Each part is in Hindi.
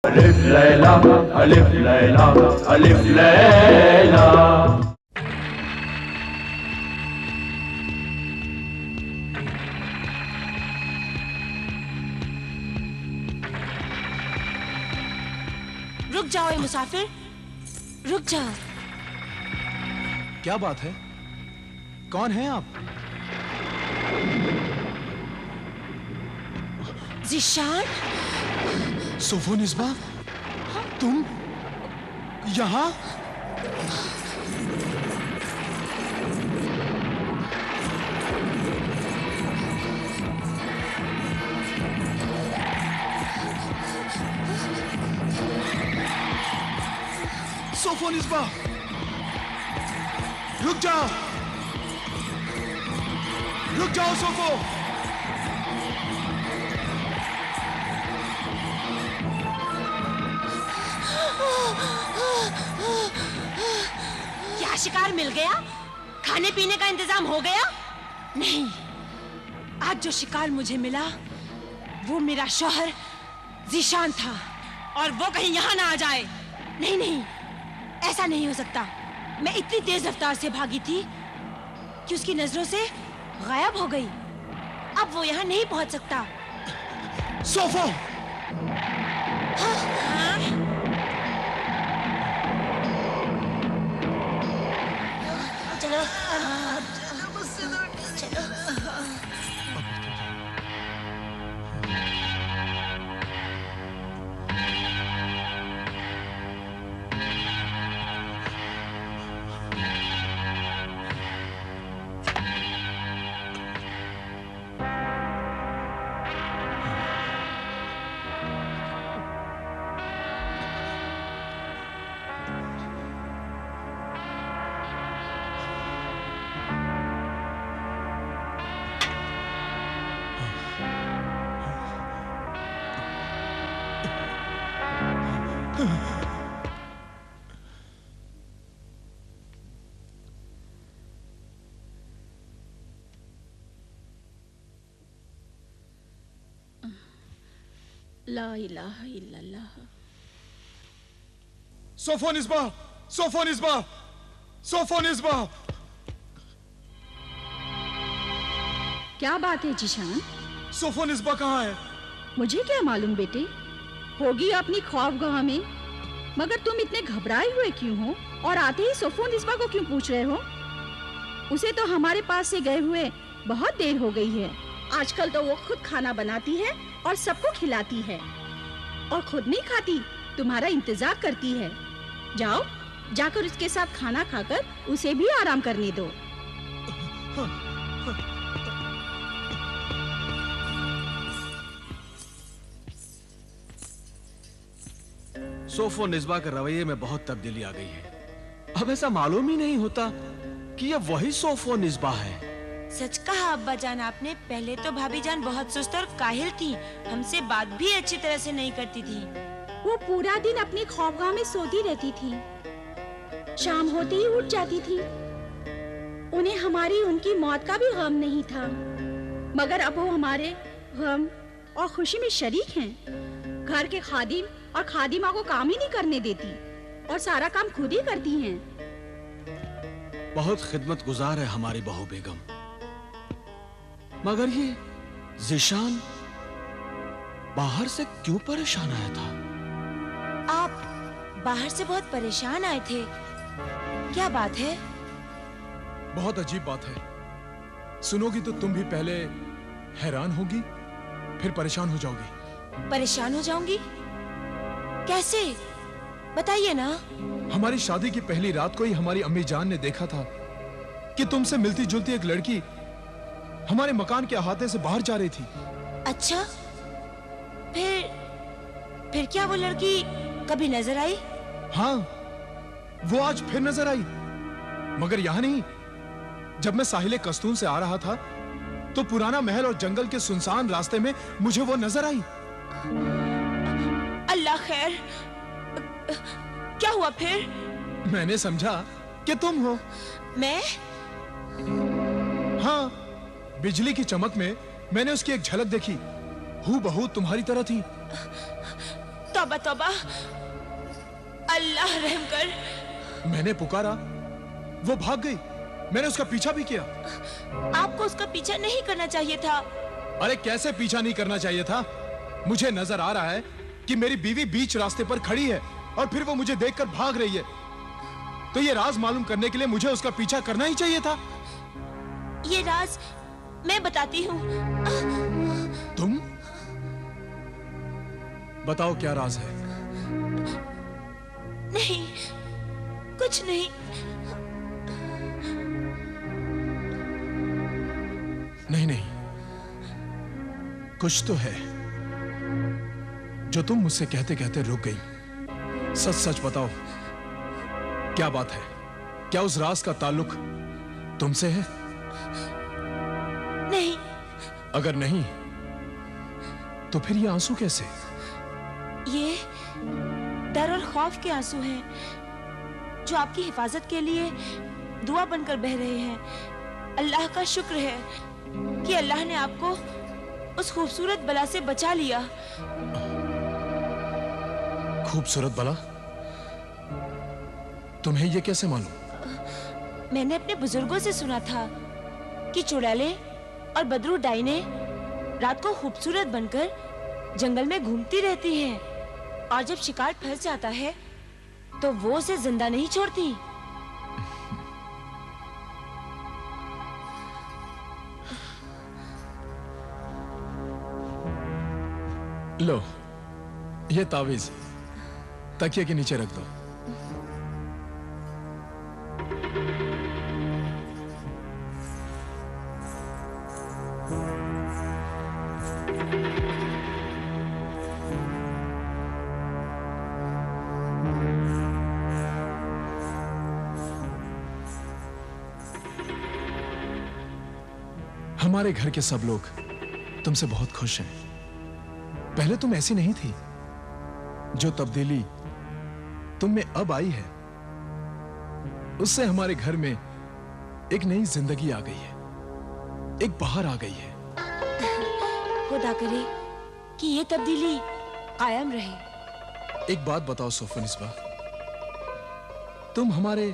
अलिफ लैला अलिफ लैला अलिफ लैला। रुक जाओ ए मुसाफिर, रुक जाओ। क्या बात है? कौन हैं आप? ज़ीशान? सोफोनिस्बा, तुम यहाँ? सोफोनिस्बा, रुक जाओ, रुक जाओ सोफो। क्या शिकार मिल गया? खाने पीने का इंतजाम हो गया? नहीं, आज जो शिकार मुझे मिला वो मेरा शौहर ज़ीशान था, और वो कहीं यहाँ ना आ जाए। नहीं नहीं, ऐसा नहीं हो सकता। मैं इतनी तेज रफ्तार से भागी थी कि उसकी नजरों से गायब हो गई। अब वो यहाँ नहीं पहुंच सकता। सोफो! हाँ? हाँ? चलो चलो। ला इलाहा इल्लल्लाह। सोफोनिस्बा, सोफोनिस्बा, सोफोनिस्बा। क्या बात है ज़ीशान? सोफोनिस्बा कहाँ है? मुझे क्या मालूम बेटे, होगी अपनी ख्वाबगाह में। मगर तुम इतने घबराए हुए क्यों हो, और आते ही सोफोनिस्बा को क्यों पूछ रहे हो? उसे तो हमारे पास से गए हुए बहुत देर हो गई है। आजकल तो वो खुद खाना बनाती है और सबको खिलाती है, और खुद नहीं खाती, तुम्हारा इंतजार करती है। जाओ, जाकर उसके साथ खाना खाकर उसे भी आराम करने दो। सोफोनिस्बा के रवैये में बहुत तब्दीली आ गई है। अब ऐसा मालूम ही नहीं होता कि ये वही सोफोनिस्बा है। सच कहा अब्बा जान आपने। पहले तो भाभी जान बहुत सुस्त और काहिल थी, हमसे बात भी अच्छी तरह से नहीं करती थी। वो पूरा दिन अपनी ख्वाबगाह में सोती रहती थी, शाम होते ही उठ जाती थी। उन्हें हमारी उनकी मौत का भी गम नहीं था, मगर अब वो हमारे गम और खुशी में शरीक हैं। घर के खादिम और खादिमा को काम ही नहीं करने देती, और सारा काम खुद ही करती हैं। बहुत खिदमत गुजार है हमारी बहू बेगम। मगर ये ज़ीशान बाहर से क्यों परेशान आया था? आप बाहर से बहुत परेशान आए थे, क्या बात है? बहुत अजीब बात है। सुनोगी तो तुम भी पहले हैरान होगी, फिर परेशान हो जाओगी। परेशान हो जाऊंगी? कैसे? बताइए ना। हमारी शादी की पहली रात को ही हमारी अम्मी जान ने देखा था कि तुमसे मिलती जुलती एक लड़की हमारे मकान के अहाते से बाहर जा रही थी। अच्छा, फिर क्या वो लड़की कभी नजर आई? हाँ, वो आज फिर नजर आई, मगर यहाँ नहीं। जब मैं साहिले कस्तून से आ रहा था तो पुराना महल और जंगल के सुनसान रास्ते में मुझे वो नजर आई। अल्लाह खैर, क्या हुआ फिर? मैंने समझा कि तुम हो। मैं? हाँ, बिजली की चमक में मैंने उसकी एक झलक देखी, हूबहू तुम्हारी तरह थी। तौबा तौबा, अल्लाह रहम कर। मैंने पुकारा, वो भाग गई। मैंने उसका पीछा भी किया। आपको उसका पीछा नहीं करना चाहिए था। अरे कैसे पीछा नहीं करना चाहिए था? मुझे नजर आ रहा है कि मेरी बीवी बीच रास्ते पर खड़ी है और फिर वो मुझे देखकर भाग रही है। तो ये राज मालूम करने के लिए मुझे उसका पीछा करना ही चाहिए था। ये राज मैं बताती हूँ। तुम बताओ, क्या राज है? नहीं, कुछ नहीं। नहीं नहीं, कुछ तो है जो तुम मुझसे कहते कहते रुक गई। सच सच बताओ, क्या बात है? क्या उस राज का ताल्लुक तुमसे है? नहीं। अगर नहीं तो फिर ये आंसू कैसे? ये डर और खौफ के आंसू हैं जो आपकी हिफाजत के लिए दुआ बनकर बह रहे हैं। अल्लाह का शुक्र है कि अल्लाह ने आपको उस खूबसूरत बला से बचा लिया। खूबसूरत बला? तुम्हें ये कैसे मालूम? मैंने अपने बुजुर्गों से सुना था कि चुड़ैलें और बदरू डाइने रात को खूबसूरत बनकर जंगल में घूमती रहती हैं और जब शिकार फंस जाता है तो वो उसे जिंदा नहीं छोड़ती। लो, ये तावीज तकिए के नीचे रख दो। हमारे घर के सब लोग तुमसे बहुत खुश हैं। पहले तुम ऐसी नहीं थी। जो तब्दीली तुम में अब आई है उससे हमारे घर में एक नई जिंदगी आ गई है, एक बहार आ गई है। खुदा करे कि ये तब्दीली कायम रहे। एक बात बताओ सोफनिस्बा, तुम हमारे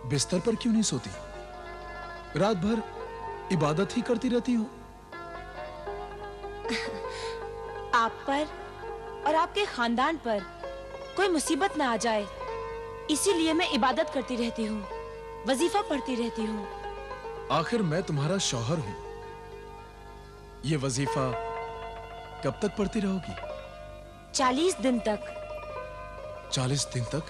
बिस्तर पर क्यों नहीं सोती? रात भर इबादत ही करती रहती हो। आप पर और आपके खानदान पर कोई मुसीबत ना आ जाए, इसीलिए मैं इबादत करती रहती हूँ, वजीफा पढ़ती रहती हूँ। आखिर मैं तुम्हारा शौहर हूं। ये वजीफा कब तक पढ़ती रहोगी? 40 दिन तक। 40 दिन तक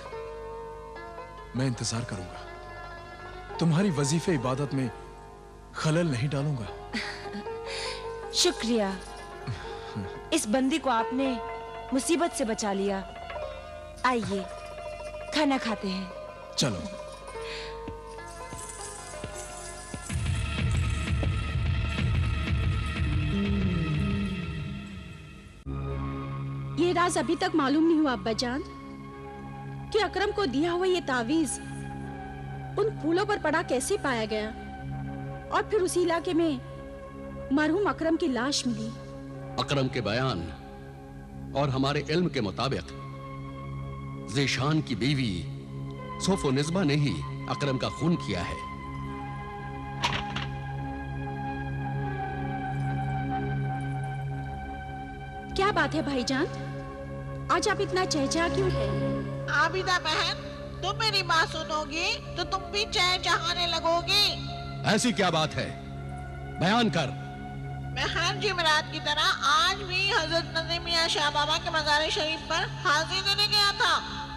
मैं इंतजार करूंगा। तुम्हारी वजीफे इबादत में खलल नहीं डालूंगा। शुक्रिया, इस बंदी को आपने मुसीबत से बचा लिया। आइए खाना खाते हैं। चलो। ये राज अभी तक मालूम नहीं हुआ अब्बाजान कि अकरम को दिया हुआ ये तावीज उन फूलों पर पड़ा कैसे पाया गया और फिर उसी इलाके में मरहूम अकरम की लाश मिली। अकरम के बयान और हमारे इल्म के मुताबिक ज़ीशान की बीवी सोफोनिस्बा ने ही अकरम का खून किया है। क्या बात है भाईजान, आज आप इतना चहचहा क्यों है? आबिदा बहन, तुम मेरी बात सुनोगी तो तुम भी चहचहाने लगोगी। ऐसी क्या बात है, बयान कर। मैं हर जुमेरात की तरह आज भी हजरत नजीम मियां शाह बाबा के मज़ार शरीफ पर हाजिरी देने गया था।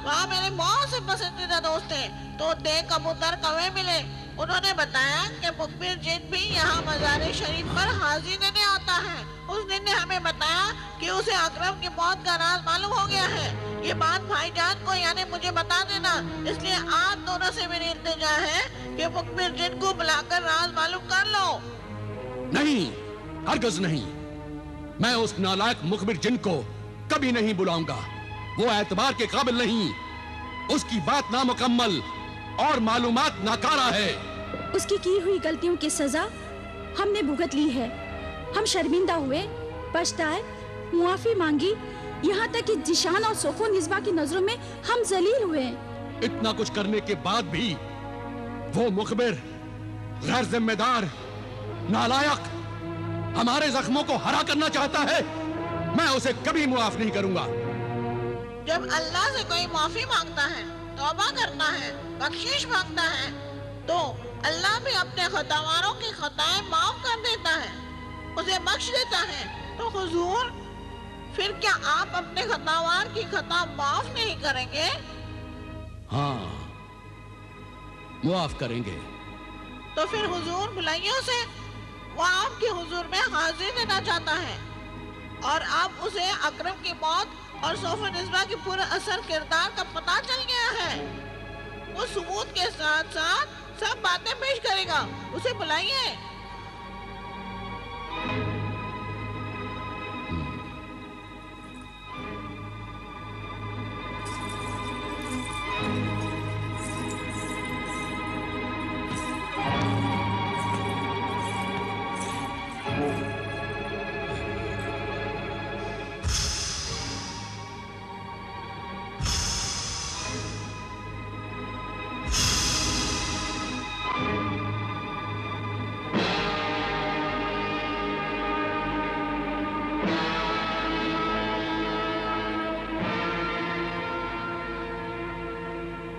वहाँ मेरे बहुत से पसंदीदा दोस्त हैं, तो कबूतर कौवे मिले। उन्होंने बताया कि मुखबिर जिन भी यहाँ मज़ार शरीफ पर हाजिरी देने आता है। उस दिन ने हमें बताया कि उसे अकरम की मौत का राज मालूम हो गया है। ये बात भाईजान को यानी मुझे बता देना। इसलिए आप दोनों से मेरी इल्तिजा है कि मुखबिर जिन को बुलाकर राज मालूम कर लो। नहीं, हरगिज़ नहीं। मैं उस नालायक मुखबिर जिन को कभी नहीं बुलाऊंगा। वो एतबार के काबिल नहीं। उसकी बात नामुकम्मल और मालूमात नाकारा है। उसकी की हुई गलतियों की सजा हमने भुगत ली है। हम शर्मिंदा हुए, पछताए, मुआफी मांगी यहाँ तक कि जिशान और सोफो निस्बा की नजरों में हम जलील हुए हैं। इतना कुछ करने के बाद भी वो मुखबिर गैर जिम्मेदार, नालायक हमारे जख्मों को हरा करना चाहता है। मैं उसे कभी मुआफ नहीं करूंगा। जब अल्लाह से कोई माफी मांगता है, तौबा करता है, बख्शिश मांगता है, तो अल्लाह भी अपने खतावारों की खताएं माफ कर देता है, उसे बख्श देता है। तो हुजूर, फिर क्या आप अपने खतावार की खता माफ नहीं करेंगे? हाँ, मुआफ करेंगे। तो फिर हुजूर बुलाइए उसे, वो आपके हुजूर में हाजिर देना चाहता है और आप उसे अकरम की मौत और सोफो निस्बा की पूरे असर किरदार का पता चल गया है। वो सबूत के साथ साथ सब बातें पेश करेगा, उसे बुलाइए।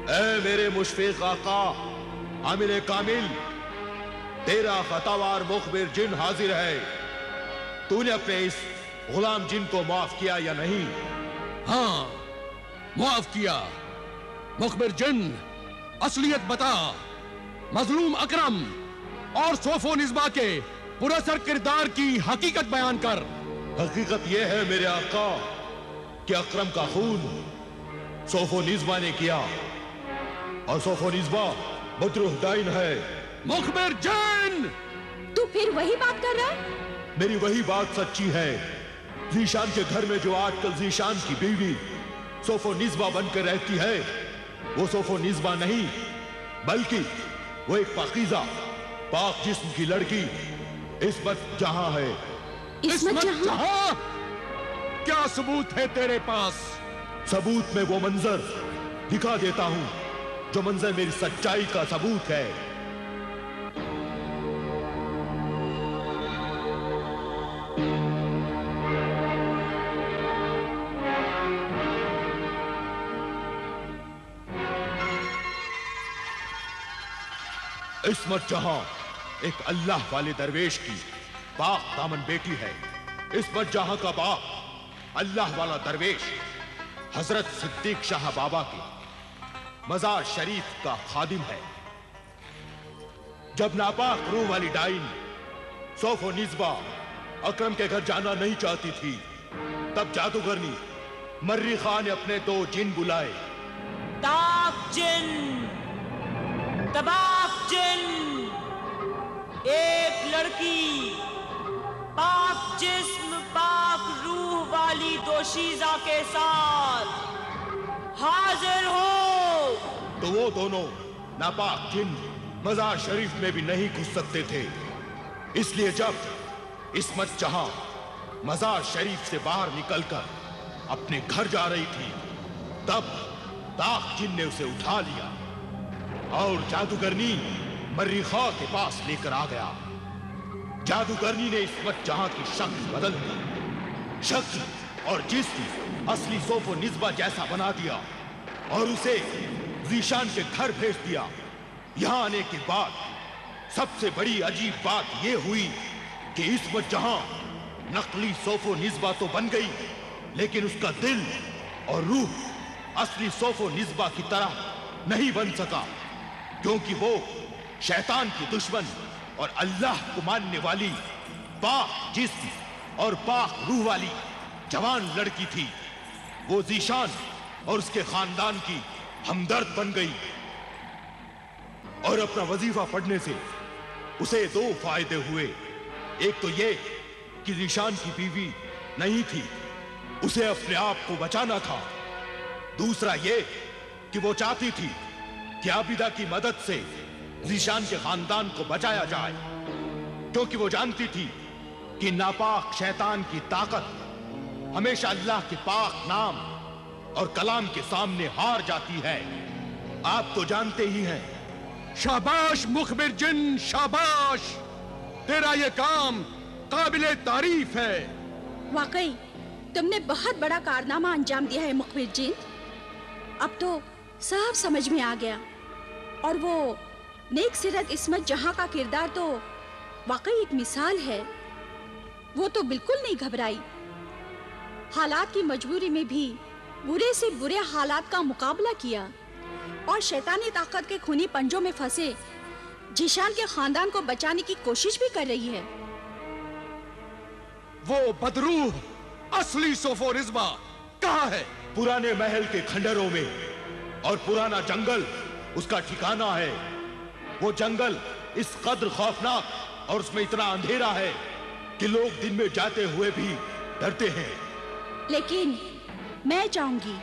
ऐ मेरे मुशफिक आका आमिर कामिल, तेरा खतावार मुखबिर जिन हाजिर है। तूने अपने इस गुलाम जिन को माफ किया या नहीं? हाँ, मुआफ किया। मुखबिर जिन, असलियत बता। मजलूम अकरम और सोफो निस्बा के पुरअसर किरदार की हकीकत बयान कर। हकीकत यह है मेरे आका कि अकरम का खून सोफो निस्बा ने किया और सोफो निस्बा बदरुद्दीन है। मुखबिर जिन, तू फिर वही बात कर रहा है? मेरी वही बात सच्ची है। जीशान के घर में जो आजकल जीशान की बीवी सोफो निस्बा बनकर रहती है, वो सोफो निस्बा नहीं, बल्कि वो एक पाकीज़ा पाक जिस्म की लड़की इस्मत जहां है। इस्मत जहां? क्या सबूत है तेरे पास? सबूत में वो मंजर दिखा देता हूं जो मंजर मेरी सच्चाई का सबूत है। इस्मत जहां एक अल्लाह वाले दरवेश की पाक दामन बेटी है। इस्मत जहां का बाप अल्लाह वाला दरवेश हजरत सिद्दीक शाह बाबा के मजार शरीफ का खादिम है। जब नापाक रूह वाली डाइन सोफो निस्बा अकरम के घर जाना नहीं चाहती थी, तब जादूगरनी मर्री खान ने अपने 2 जिन बुलाए। ताक जिन, तबाक जिन, एक लड़की पाक जिस्म पाक रूह वाली दोशीजा के साथ हाजिर हो। तो वो दोनों नापाक जिन मजार शरीफ में भी नहीं घुस सकते थे। इसलिए जब इस्मत जहां मजार शरीफ से बाहर निकलकर अपने घर जा रही थी, तब ताक जिन ने उसे उठा लिया और जादूगरनी मर्री खां के पास लेकर आ गया। जादूगरनी ने इस्मत जहां की शक्ल बदल दी, शक्ल और जिस्म असली सोफो निस्बा जैसा बना दिया और उसे जीशान के घर भेज दिया। यहां आने के बाद सबसे बड़ी अजीब बात यह हुई कि इस्मत जहां नकली सोफो निस्बा तो बन गई, लेकिन उसका दिल और रूह असली सोफो निस्बा की तरह नहीं बन सका, क्योंकि वो शैतान की दुश्मन और अल्लाह को मानने वाली पाक जिस्म और पाक रूह वाली जवान लड़की थी। वो जीशान और उसके खानदान की हमदर्द बन गई और अपना वजीफा पढ़ने से उसे 2 फायदे हुए। एक तो ये कि जीशान की बीवी नहीं थी, उसे अपने आप को बचाना था। दूसरा ये कि वो चाहती थी कि आबिदा की मदद से जीशान के खानदान को बचाया जाए, क्योंकि वो जानती थी कि नापाक शैतान की ताकत हमेशा अल्लाह के पाक नाम और कलाम के सामने हार जाती है। आप तो जानते ही हैं। शाबाश मुखबिर जिन, शाबाश। तेरा ये काम काबिले तारीफ है। वाकई तुमने बहुत बड़ा कारनामा अंजाम दिया है मुखबिर जिन। अब तो सब समझ में आ गया। और वो नेक सीरत इस्मत जहां का किरदार तो वाकई एक मिसाल है। वो तो बिल्कुल नहीं घबराई। हालात की मजबूरी में भी बुरे से बुरे हालात का मुकाबला किया और शैतानी ताकत के खूनी पंजों में फंसे जीशान के खानदान को बचाने की कोशिश भी कर रही है। वो बदरूह असली सोफो रिज़वा कहाँ है? पुराने महल के खंडरों में, और पुराना जंगल उसका ठिकाना है। वो जंगल इस कद्र खौफनाक और उसमें इतना अंधेरा है कि लोग दिन में जाते हुए भी डरते हैं। लेकिन मैं जाऊंगी।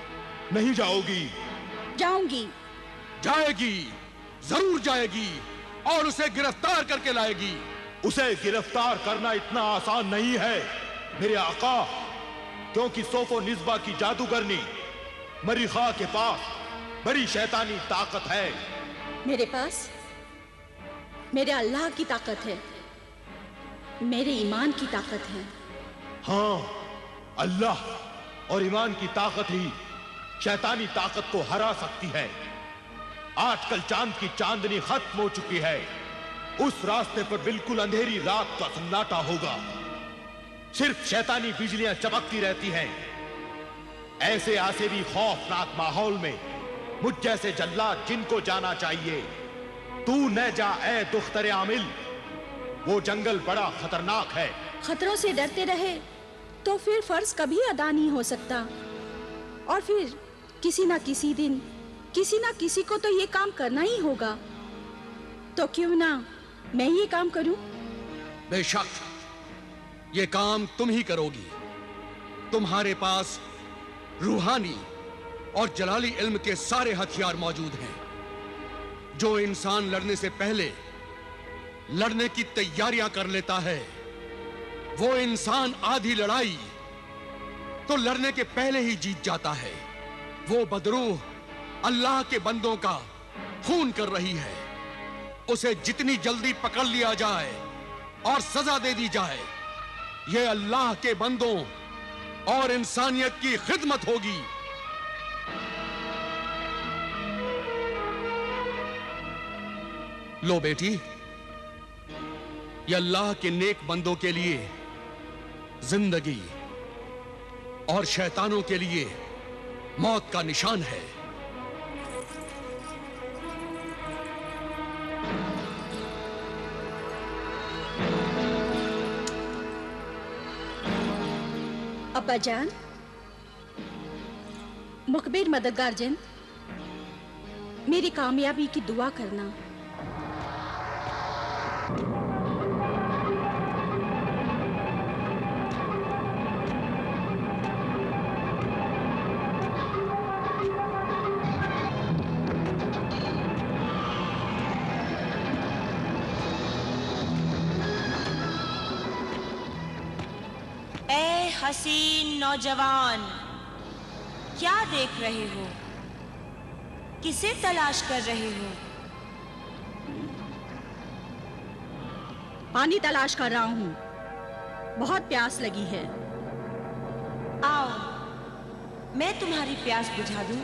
नहीं जाओगी? जाऊंगी। जाएगी, जरूर जाएगी और उसे गिरफ्तार करके लाएगी। उसे गिरफ्तार करना इतना आसान नहीं है मेरे आका, क्योंकि सोफो निस्बा की जादूगरनी मरीखा के पास बड़ी शैतानी ताकत है। मेरे पास मेरे अल्लाह की ताकत है, मेरे ईमान की ताकत है। हाँ, अल्लाह और ईमान की ताकत ही शैतानी ताकत को हरा सकती है। आजकल चांद की चांदनी खत्म हो चुकी है। उस रास्ते पर बिल्कुल अंधेरी रात का सन्नाटा होगा। सिर्फ शैतानी बिजलियां चमकती रहती हैं। ऐसे आसिरी खौफनाक माहौल में मुझ जैसे जल्लाद जिनको जाना चाहिए। तू न जा ए दुख्तरे आमिल, वो जंगल बड़ा खतरनाक है। खतरों से डरते रहे तो फिर फर्ज कभी अदा नहीं हो सकता। और फिर किसी ना किसी दिन किसी ना किसी को तो ये काम करना ही होगा। तो क्यों ना मैं ये काम करूं? बेशक ये काम तुम ही करोगी। तुम्हारे पास रूहानी और जलाली इल्म के सारे हथियार मौजूद हैं। जो इंसान लड़ने से पहले लड़ने की तैयारियां कर लेता है, वो इंसान आधी लड़ाई तो लड़ने के पहले ही जीत जाता है। वो बदरूह अल्लाह के बंदों का खून कर रही है। उसे जितनी जल्दी पकड़ लिया जाए और सजा दे दी जाए, ये अल्लाह के बंदों और इंसानियत की खिदमत होगी। लो बेटी, ये अल्लाह के नेक बंदों के लिए जिंदगी और शैतानों के लिए मौत का निशान है। अब्बा जान, मुखबिर मददगार जिन, मेरी कामयाबी की दुआ करना। हसीन नौजवान, क्या देख रहे हो? किसे तलाश कर रहे हो? पानी तलाश कर रहा हूँ। बहुत प्यास लगी है। आओ, मैं तुम्हारी प्यास बुझा दूं।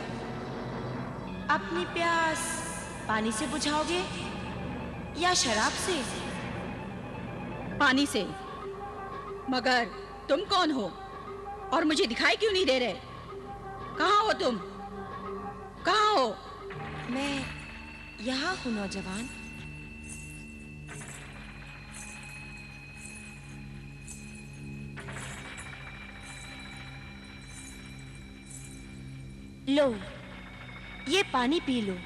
अपनी प्यास पानी से बुझाओगे या शराब से? पानी से। मगर तुम कौन हो और मुझे दिखाई क्यों नहीं दे रहे? कहाँ हो तुम? कहाँ हो? मैं यहाँ हूँ नौजवान। लो, ये पानी पी लो।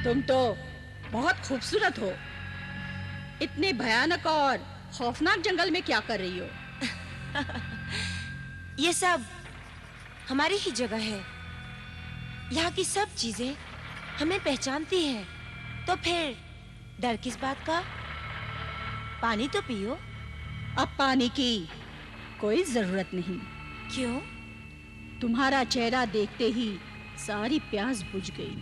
तुम तो बहुत खूबसूरत हो। इतने भयानक और खौफनाक जंगल में क्या कर रही हो? ये सब हमारी ही जगह है। यहाँ की सब चीजें हमें पहचानती हैं। तो फिर डर किस बात का? पानी तो पियो। अब पानी की कोई जरूरत नहीं। क्यों? तुम्हारा चेहरा देखते ही सारी प्यास बुझ गई।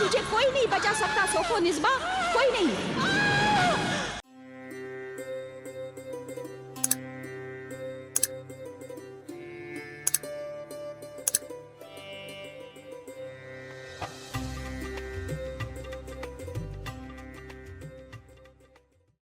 मुझे कोई नहीं बचा सकता सोफोनिस्बा, कोई नहीं।